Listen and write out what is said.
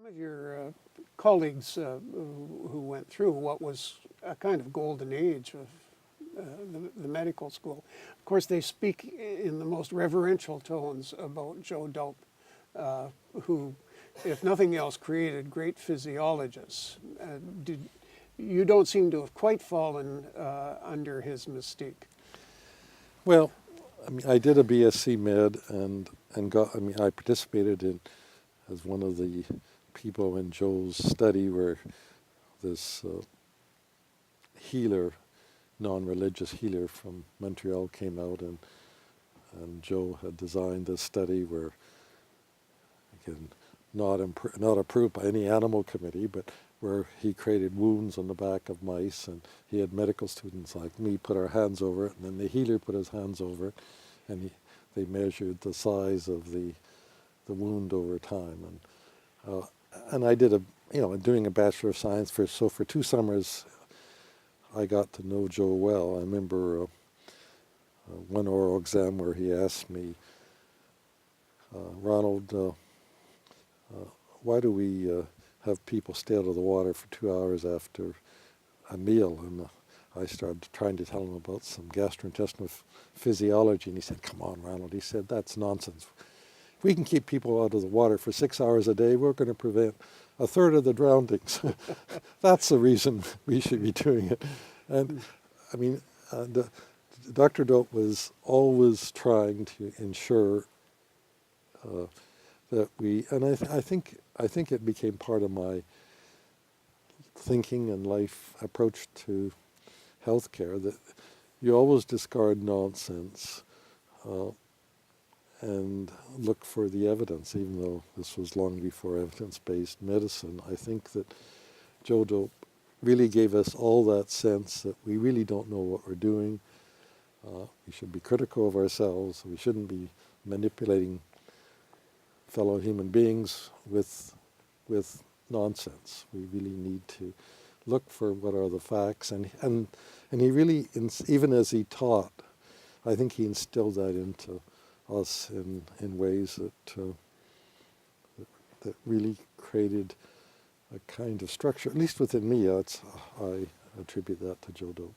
of your colleagues who went through what was a kind of golden age of the medical school, of course, they speak in the most reverential tones about Joe Doupe, who, if nothing else, created great physiologists. You don't seem to have quite fallen under his mystique. Well, I mean, I did a BSc Med and got. I mean, I participated in as one of the people in Joe's study where this healer, non-religious healer from Montreal came out, and Joe had designed this study where, again, not approved by any animal committee, but where he created wounds on the back of mice, and he had medical students like me put our hands over it, and then the healer put his hands over it, and they measured the size of the wound over time, and I did doing a Bachelor of Science for 2 summers, I got to know Joe well. I remember one oral exam where he asked me, Ronald, why do we have people stay out of the water for 2 hours after a meal? And I started trying to tell him about some gastrointestinal physiology, and he said, come on, Ronald. He said, that's nonsense. If we can keep people out of the water for 6 hours a day, we're going to prevent 1/3 of the drownings. That's the reason we should be doing it. And I mean, Dr. Doupe was always trying to ensure that we, and I think it became part of my thinking and life approach to healthcare, that you always discard nonsense and look for the evidence, even though this was long before evidence-based medicine. I think that Joe Doupe really gave us all that sense that we really don't know what we're doing. We should be critical of ourselves. We shouldn't be manipulating fellow human beings with nonsense. We really need to look for what are the facts, and he really, even as he taught, I think he instilled that into us in ways that really created a kind of structure, at least within me. I attribute that to Joe Doupe.